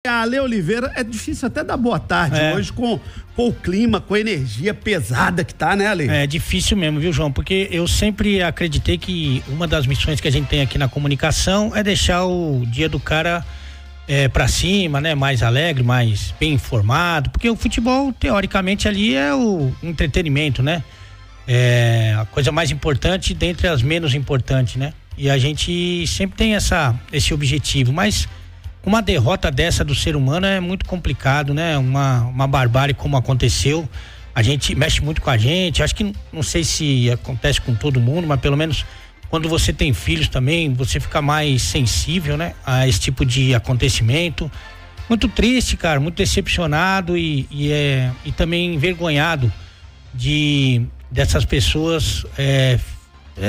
Ale Oliveira, é difícil até dar boa tarde hoje com o clima, com a energia pesada que tá, né, Ale? É difícil mesmo, viu, João? Porque eu sempre acreditei que uma das missões que a gente tem aqui na comunicação é deixar o dia do cara pra cima, né? Mais alegre, mais bem informado, porque o futebol, teoricamente, ali é o entretenimento, né? É a coisa mais importante dentre as menos importantes, né? E a gente sempre tem esse objetivo, mas uma derrota dessa do ser humano é muito complicado, né? Uma barbárie como aconteceu, a gente mexe muito com a gente, acho que não sei se acontece com todo mundo, mas pelo menos quando você tem filhos também, você fica mais sensível, né? A esse tipo de acontecimento. Muito triste, cara, muito decepcionado e também envergonhado dessas pessoas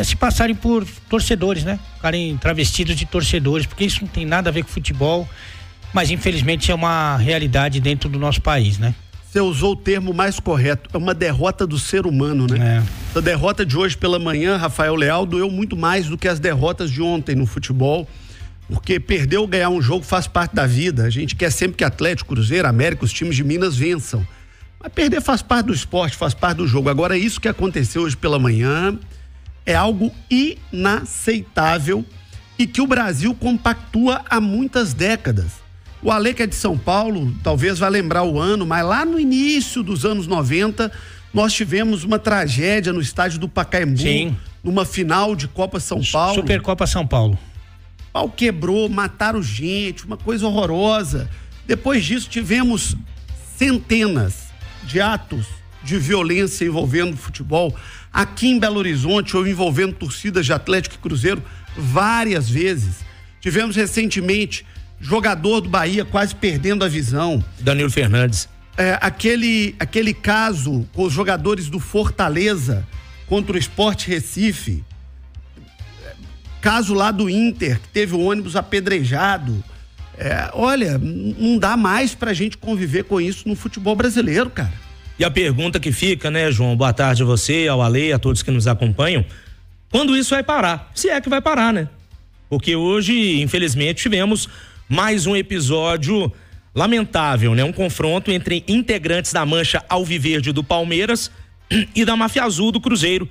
se passarem por torcedores, né? Ficarem travestidos de torcedores, porque isso não tem nada a ver com futebol, mas infelizmente é uma realidade dentro do nosso país, né? Você usou o termo mais correto, é uma derrota do ser humano, né? A derrota de hoje pela manhã, Rafael Leal, doeu muito mais do que as derrotas de ontem no futebol, porque perder ou ganhar um jogo faz parte da vida. A gente quer sempre que Atlético, Cruzeiro, América, os times de Minas vençam, mas perder faz parte do esporte, faz parte do jogo. Agora, isso que aconteceu hoje pela manhã é algo inaceitável e que o Brasil compactua há muitas décadas. O Ale, que é de São Paulo, talvez vá lembrar o ano, mas lá no início dos anos 90, nós tivemos uma tragédia no estádio do Pacaembu. Sim. Numa final de Copa São Paulo. Supercopa São Paulo. O pau quebrou, mataram gente, uma coisa horrorosa. Depois disso, tivemos centenas de atos de violência envolvendo futebol. Aqui em Belo Horizonte, ou envolvendo torcidas de Atlético e Cruzeiro várias vezes. Tivemos recentemente jogador do Bahia quase perdendo a visão. Danilo Fernandes. Aquele caso com os jogadores do Fortaleza contra o Sport Recife. Caso lá do Inter, que teve o ônibus apedrejado. Olha, não dá mais pra gente conviver com isso no futebol brasileiro, cara. E a pergunta que fica, né, João? Boa tarde a você, ao Ale, a todos que nos acompanham. Quando isso vai parar? Se é que vai parar, né? Porque hoje, infelizmente, tivemos mais um episódio lamentável, né? Um confronto entre integrantes da Mancha Alviverde do Palmeiras e da Máfia Azul do Cruzeiro,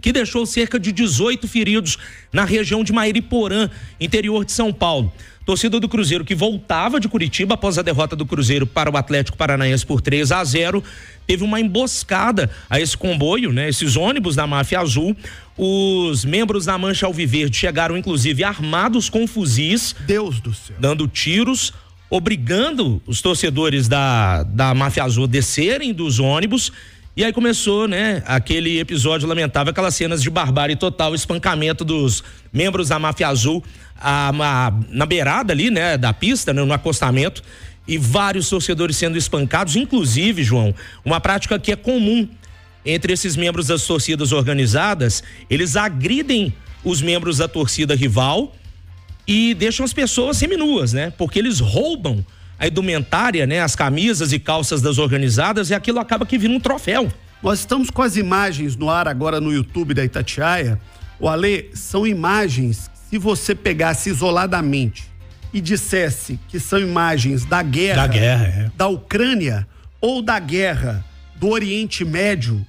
que deixou cerca de 18 feridos na região de Mairiporã, interior de São Paulo. Torcida do Cruzeiro, que voltava de Curitiba após a derrota do Cruzeiro para o Atlético Paranaense por 3-0, teve uma emboscada a esse comboio, né? Esses ônibus da Máfia Azul. Os membros da Mancha Alviverde chegaram, inclusive, armados com fuzis. Deus do céu. Dando tiros, obrigando os torcedores da Máfia Azul a descerem dos ônibus. E aí começou, né, aquele episódio lamentável, aquelas cenas de barbárie total, espancamento dos membros da Máfia Azul na beirada ali, né, da pista, né, no acostamento, e vários torcedores sendo espancados, inclusive, João, uma prática que é comum entre esses membros das torcidas organizadas. Eles agridem os membros da torcida rival e deixam as pessoas seminuas, né, porque eles roubam a indumentária, né, as camisas e calças das organizadas, e aquilo acaba que vira um troféu. Nós estamos com as imagens no ar agora no YouTube da Itatiaia. O Ale, são imagens, se você pegasse isoladamente e dissesse que são imagens da guerra, da Ucrânia ou da guerra do Oriente Médio,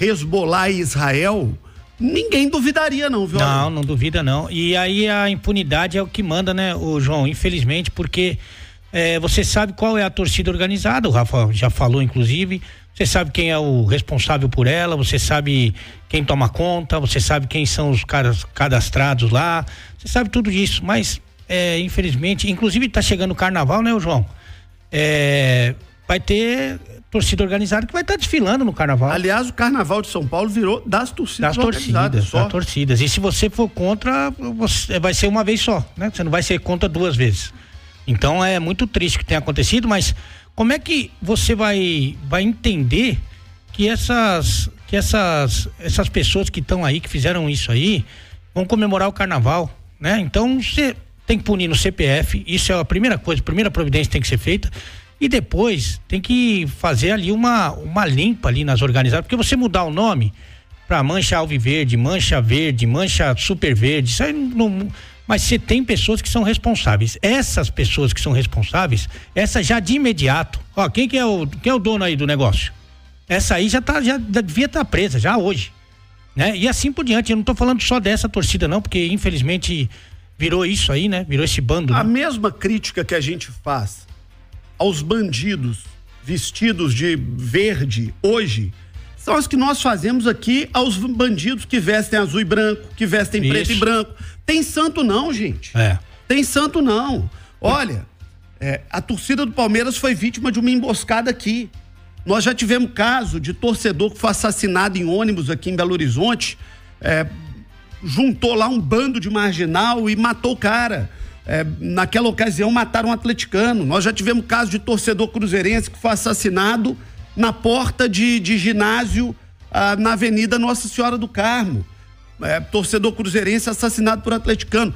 Hezbollah e Israel, ninguém duvidaria não, viu? Não duvida não. E aí a impunidade é o que manda, né, o João, infelizmente, porque você sabe qual é a torcida organizada, o Rafa já falou, inclusive, você sabe quem é o responsável por ela, você sabe quem toma conta, você sabe quem são os caras cadastrados lá, você sabe tudo isso, mas infelizmente, inclusive tá chegando o carnaval, né, João? Vai ter torcida organizada que vai estar desfilando no carnaval. Aliás, o carnaval de São Paulo virou das torcidas organizadas. Das torcidas, e se você for contra, vai ser uma vez só, né? Você não vai ser contra duas vezes. Então é muito triste o que tem acontecido, mas como é que você vai entender que essas pessoas que estão aí, que fizeram isso aí, vão comemorar o carnaval, né? Então você tem que punir no CPF, isso é a primeira coisa, a primeira providência tem que ser feita, e depois tem que fazer ali uma limpa ali nas organizadas, porque você mudar o nome para Mancha Alviverde, Mancha Verde, Mancha Super Verde, isso aí Mas você tem pessoas que são responsáveis. Essas pessoas que são responsáveis, essa já de imediato, ó, quem é o dono aí do negócio? Essa aí já devia estar presa, já hoje, né? E assim por diante, eu não tô falando só dessa torcida não, porque infelizmente virou isso aí, né? Virou esse bando. A né? mesma crítica que a gente faz aos bandidos vestidos de verde hoje, são as que nós fazemos aqui aos bandidos que vestem azul e branco, que vestem preto e branco. Tem santo não, gente. Tem santo não. Olha, a torcida do Palmeiras foi vítima de uma emboscada aqui. Nós já tivemos caso de torcedor que foi assassinado em ônibus aqui em Belo Horizonte, juntou lá um bando de marginal e matou o cara. Naquela ocasião mataram um atleticano. Nós já tivemos caso de torcedor cruzeirense que foi assassinado na porta de ginásio na Avenida Nossa Senhora do Carmo. Torcedor cruzeirense assassinado por atleticano.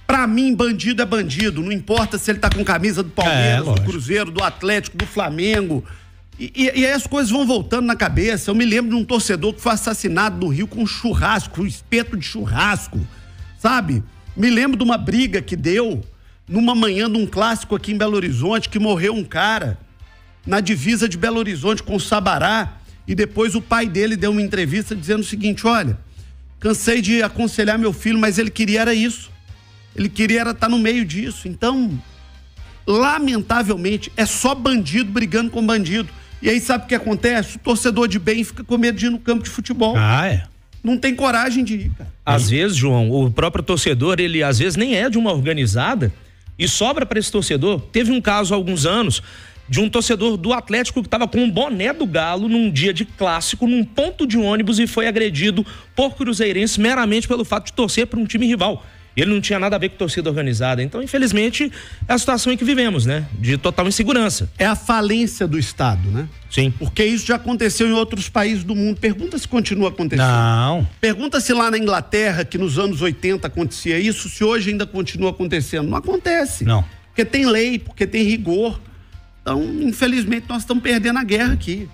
Pra mim, bandido é bandido, não importa se ele tá com camisa do Palmeiras, do Cruzeiro, do Atlético, do Flamengo. E aí as coisas vão voltando na cabeça. Eu me lembro de um torcedor que foi assassinado no Rio com um churrasco, um espeto de churrasco, sabe? Me lembro de uma briga que deu numa manhã de um clássico aqui em Belo Horizonte, que morreu um cara na divisa de Belo Horizonte com o Sabará, e depois o pai dele deu uma entrevista dizendo o seguinte: olha, cansei de aconselhar meu filho, mas ele queria era isso. Ele queria era estar no meio disso. Então, lamentavelmente, é só bandido brigando com bandido. E aí sabe o que acontece? O torcedor de bem fica com medo de ir no campo de futebol. Não tem coragem de ir, cara. Às vezes, João, o próprio torcedor, ele às vezes nem é de uma organizada e sobra para esse torcedor. Teve um caso há alguns anos de um torcedor do Atlético que estava com um boné do Galo num dia de clássico, num ponto de ônibus, e foi agredido por cruzeirense meramente pelo fato de torcer para um time rival. Ele não tinha nada a ver com torcida organizada. Então, infelizmente, é a situação em que vivemos, né? De total insegurança. É a falência do Estado, né? Sim. Porque isso já aconteceu em outros países do mundo. Pergunta se continua acontecendo. Não. Pergunta se lá na Inglaterra, que nos anos 80 acontecia isso, se hoje ainda continua acontecendo. Não acontece. Não. Porque tem lei, porque tem rigor. Então, infelizmente, nós estamos perdendo a guerra aqui.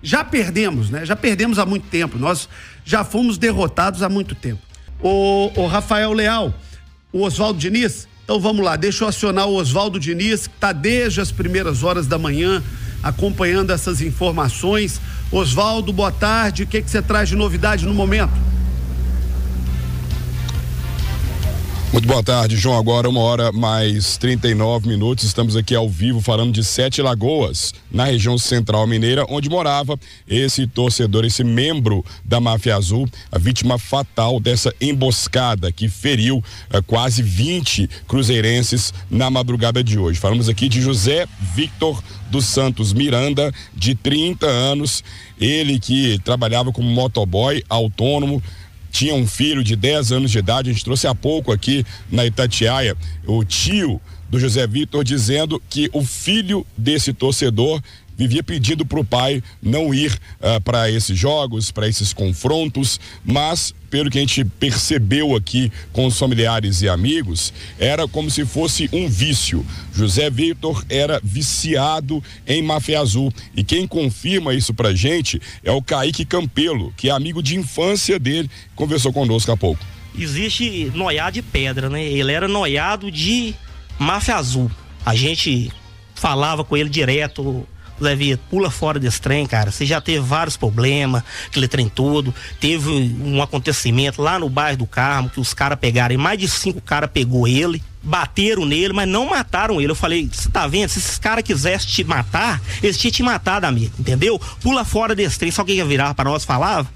Já perdemos, né? Já perdemos há muito tempo. Nós já fomos derrotados há muito tempo. O Rafael Leal, o Oswaldo Diniz, então vamos lá, deixa eu acionar o Oswaldo Diniz, que está desde as primeiras horas da manhã acompanhando essas informações. Oswaldo, boa tarde, o que você traz de novidade no momento? Muito boa tarde, João. Agora 1h mais 39, estamos aqui ao vivo falando de Sete Lagoas, na região central mineira, onde morava esse torcedor, esse membro da Máfia Azul, a vítima fatal dessa emboscada que feriu quase 20 cruzeirenses na madrugada de hoje. Falamos aqui de José Victor dos Santos Miranda, de 30 anos, ele que trabalhava como motoboy autônomo, tinha um filho de 10 anos de idade. A gente trouxe há pouco aqui na Itatiaia o tio do José Victor dizendo que o filho desse torcedor vivia pedindo para o pai não ir para esses jogos, para esses confrontos, mas pelo que a gente percebeu aqui com os familiares e amigos, era como se fosse um vício. José Victor era viciado em Máfia Azul, e quem confirma isso pra gente é o Kaique Campelo, que é amigo de infância dele, conversou conosco há pouco. Existe noiado de pedra, né? Ele era noiado de Máfia Azul. A gente falava com ele direto: Zé Vitor, pula fora desse trem, cara. Você já teve vários problemas, aquele trem todo. Teve um acontecimento lá no bairro do Carmo, que os caras pegaram, e mais de 5 caras pegou ele, bateram nele, mas não mataram ele. Eu falei: você tá vendo? Se esses caras quisessem te matar, eles tinham te matado, amigo, entendeu? Pula fora desse trem. Só quem ia virar pra nós falava: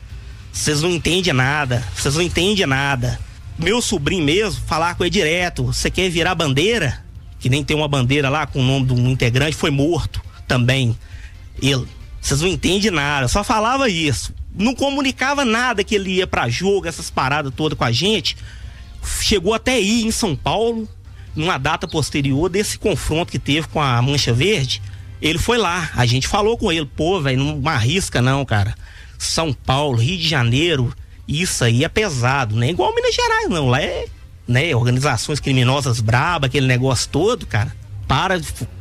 vocês não entendem nada, vocês não entendem nada. Meu sobrinho mesmo, falar com ele direto: você quer virar bandeira? Que nem tem uma bandeira lá com o nome de um integrante, foi morto também. Ele, vocês não entendem nada, só falava isso, não comunicava nada que ele ia pra jogo, essas paradas todas com a gente. Chegou até ir em São Paulo, numa data posterior desse confronto que teve com a Mancha Verde. Ele foi lá, a gente falou com ele: pô, velho, não arrisca não, cara. São Paulo, Rio de Janeiro, isso aí é pesado, não é igual Minas Gerais não, lá é, né, organizações criminosas braba, aquele negócio todo, cara.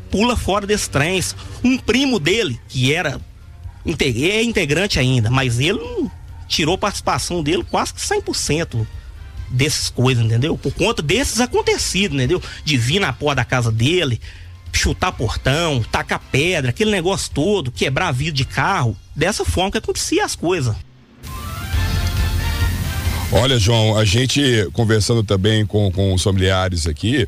Pula fora desses trens. Um primo dele, que é integrante ainda, mas ele tirou participação dele quase que 100%. dessas coisas, entendeu? Por conta desses acontecidos, entendeu? De vir na porta da casa dele, chutar portão, tacar pedra, aquele negócio todo, quebrar vidro de carro, dessa forma que acontecia as coisas. Olha, João, a gente conversando também com os familiares aqui,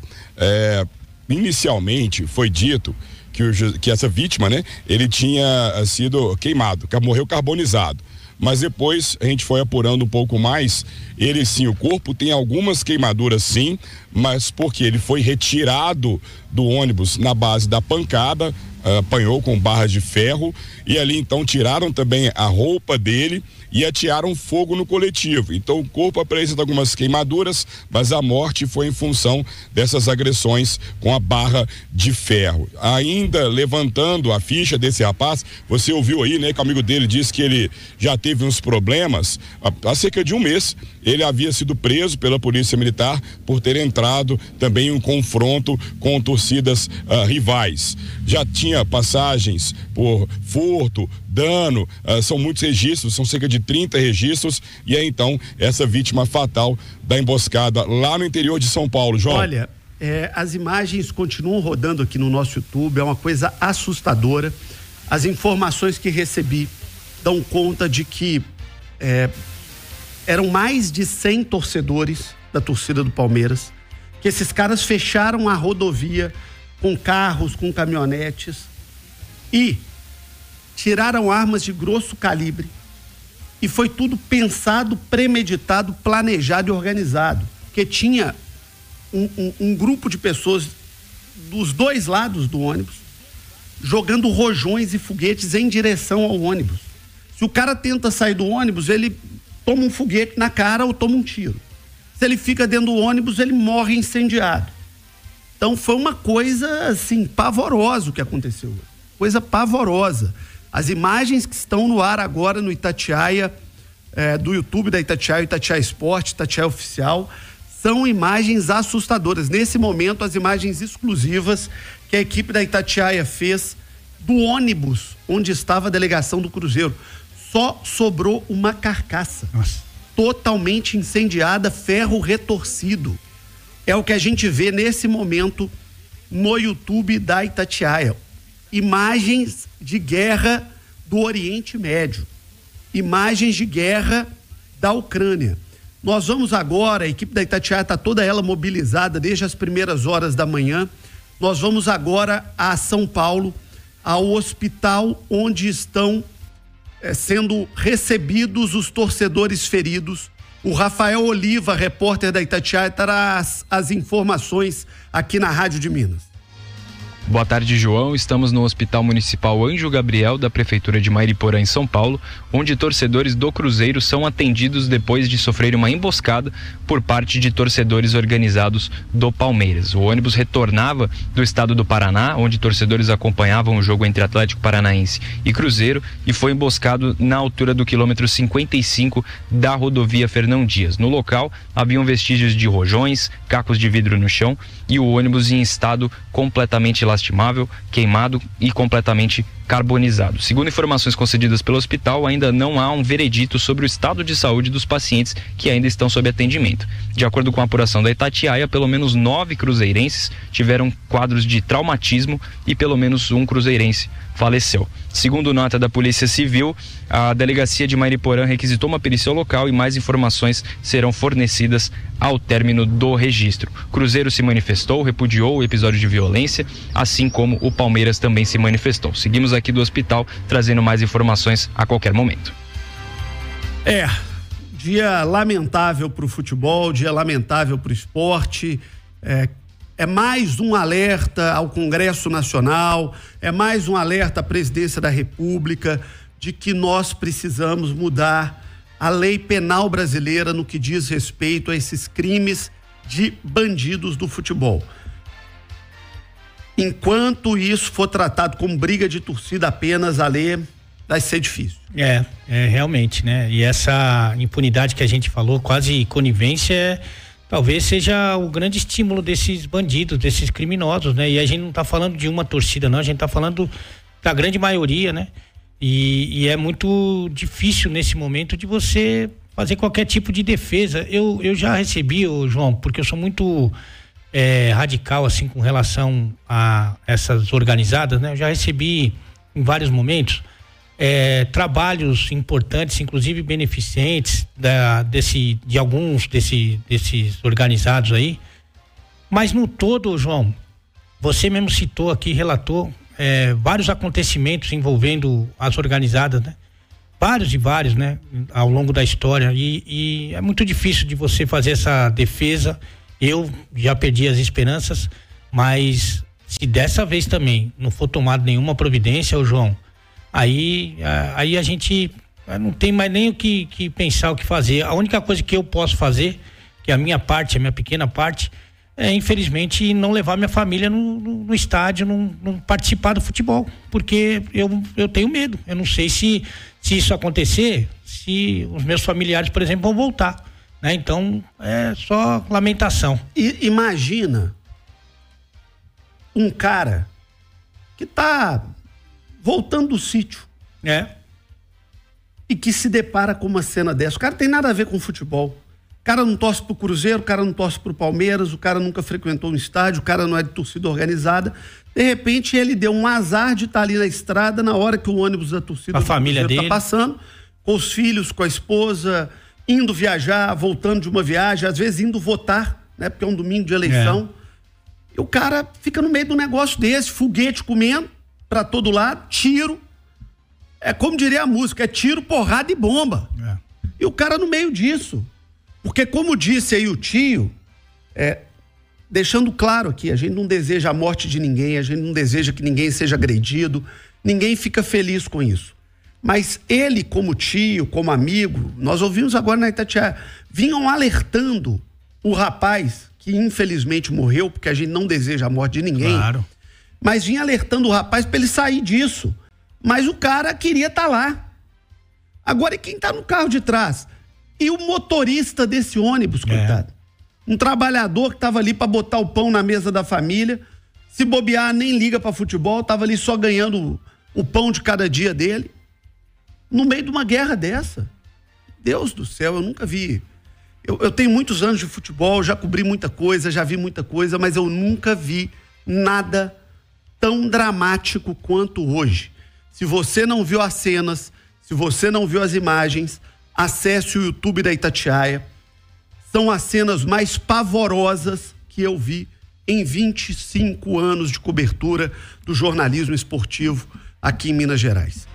inicialmente foi dito que essa vítima, né, ele tinha sido queimado, morreu carbonizado. Mas depois a gente foi apurando um pouco mais, ele sim, o corpo tem algumas queimaduras sim, mas porque ele foi retirado do ônibus na base da pancada, apanhou com barras de ferro e ali então tiraram também a roupa dele e atearam fogo no coletivo. Então o corpo apresenta algumas queimaduras, mas a morte foi em função dessas agressões com a barra de ferro. Ainda levantando a ficha desse rapaz, você ouviu aí, né, que o amigo dele disse que ele já teve uns problemas. Há cerca de um mês ele havia sido preso pela Polícia Militar por ter entrado também em um confronto com torcidas rivais. Já tinha passagens por furto, dano, são muitos registros, são cerca de 30 registros, e é então essa vítima fatal da emboscada lá no interior de São Paulo. João. Olha, as imagens continuam rodando aqui no nosso YouTube, é uma coisa assustadora. As informações que recebi dão conta de que eram mais de 100 torcedores da torcida do Palmeiras, que esses caras fecharam a rodovia com carros, com caminhonetes e tiraram armas de grosso calibre, e foi tudo pensado, premeditado, planejado e organizado, porque tinha um grupo de pessoas dos dois lados do ônibus jogando rojões e foguetes em direção ao ônibus. Se o cara tenta sair do ônibus, ele toma um foguete na cara ou toma um tiro. Se ele fica dentro do ônibus, ele morre incendiado. Então foi uma coisa assim pavorosa o que aconteceu, coisa pavorosa. As imagens que estão no ar agora no Itatiaia, do YouTube da Itatiaia, Itatiaia Esporte, Itatiaia Oficial, são imagens assustadoras. Nesse momento, as imagens exclusivas que a equipe da Itatiaia fez do ônibus onde estava a delegação do Cruzeiro. Só sobrou uma carcaça. Nossa. Totalmente incendiada, ferro retorcido. É o que a gente vê nesse momento no YouTube da Itatiaia. Imagens de guerra do Oriente Médio, imagens de guerra da Ucrânia. Nós vamos agora, a equipe da Itatiaia está toda ela mobilizada desde as primeiras horas da manhã. Nós vamos agora a São Paulo, ao hospital onde estão sendo recebidos os torcedores feridos. O Rafael Oliva, repórter da Itatiaia, traz as informações aqui na Rádio de Minas. Boa tarde, João. Estamos no Hospital Municipal Anjo Gabriel da Prefeitura de Mariporã, em São Paulo, onde torcedores do Cruzeiro são atendidos depois de sofrer uma emboscada por parte de torcedores organizados do Palmeiras. O ônibus retornava do estado do Paraná, onde torcedores acompanhavam o jogo entre Atlético Paranaense e Cruzeiro, e foi emboscado na altura do quilômetro 55 da rodovia Fernão Dias. No local, haviam vestígios de rojões, cacos de vidro no chão e o ônibus em estado completamente lastimável, queimado e completamente carbonizado. Segundo informações concedidas pelo hospital, ainda não há um veredito sobre o estado de saúde dos pacientes que ainda estão sob atendimento. De acordo com a apuração da Itatiaia, pelo menos 9 cruzeirenses tiveram quadros de traumatismo e pelo menos um cruzeirense faleceu. Segundo nota da Polícia Civil, a delegacia de Mariporã requisitou uma perícia local e mais informações serão fornecidas ao término do registro. Cruzeiro se manifestou, repudiou o episódio de violência, assim como o Palmeiras também se manifestou. Seguimos aqui do hospital trazendo mais informações a qualquer momento. Dia lamentável para o futebol, dia lamentável para o esporte. É mais um alerta ao Congresso Nacional, é mais um alerta à Presidência da República de que nós precisamos mudar a lei penal brasileira no que diz respeito a esses crimes de bandidos do futebol. Enquanto isso for tratado como briga de torcida apenas, a lei vai ser difícil. Realmente, né? E essa impunidade que a gente falou, quase conivência, talvez seja o grande estímulo desses bandidos, desses criminosos, né? E a gente não tá falando de uma torcida, não, a gente tá falando da grande maioria, né? E é muito difícil nesse momento de você fazer qualquer tipo de defesa. Eu já recebi, João, porque eu sou muito radical assim com relação a essas organizadas, né? Eu já recebi em vários momentos trabalhos importantes, inclusive beneficentes de alguns desses organizados aí, mas no todo, João, você mesmo citou aqui, relatou vários acontecimentos envolvendo as organizadas, né? Vários, né? Ao longo da história, e é muito difícil de você fazer essa defesa. Eu já perdi as esperanças, mas se dessa vez também não for tomada nenhuma providência, João, aí a gente não tem mais nem o que pensar, o que fazer. A única coisa que eu posso fazer, que é a minha pequena parte, infelizmente não levar minha família no estádio, não participar do futebol, porque eu tenho medo. Eu não sei se isso acontecer, se os meus familiares, por exemplo, vão voltar, né? Então é só lamentação. E imagina um cara que tá voltando do sítio e que se depara com uma cena dessa. O cara tem nada a ver com futebol. O cara não torce pro Cruzeiro, o cara não torce pro Palmeiras, o cara nunca frequentou um estádio, o cara não é de torcida organizada. De repente ele deu um azar de estar ali na estrada na hora que o ônibus da torcida do família dele tá passando, com os filhos, com a esposa, indo viajar, voltando de uma viagem, às vezes indo votar, né? Porque é um domingo de eleição. E o cara fica no meio do negócio desse, foguete comendo pra todo lado, tiro. É como diria a música, é tiro, porrada e bomba. E o cara no meio disso. Porque, como disse aí o tio, deixando claro aqui, a gente não deseja a morte de ninguém, a gente não deseja que ninguém seja agredido, ninguém fica feliz com isso. Mas ele, como tio, como amigo, nós ouvimos agora na Itatiaia, vinham alertando o rapaz, que infelizmente morreu, porque a gente não deseja a morte de ninguém, claro, mas vinha alertando o rapaz para ele sair disso. Mas o cara queria estar lá. Agora, e quem está no carro de trás? E o motorista desse ônibus, coitado? Um trabalhador que estava ali para botar o pão na mesa da família, se bobear, nem liga para futebol, estava ali só ganhando o pão de cada dia dele, no meio de uma guerra dessa. Deus do céu, eu nunca vi. Eu tenho muitos anos de futebol, já cobri muita coisa, já vi muita coisa, mas eu nunca vi nada tão dramático quanto hoje. Se você não viu as cenas, se você não viu as imagens, acesse o YouTube da Itatiaia. São as cenas mais pavorosas que eu vi em 25 anos de cobertura do jornalismo esportivo aqui em Minas Gerais.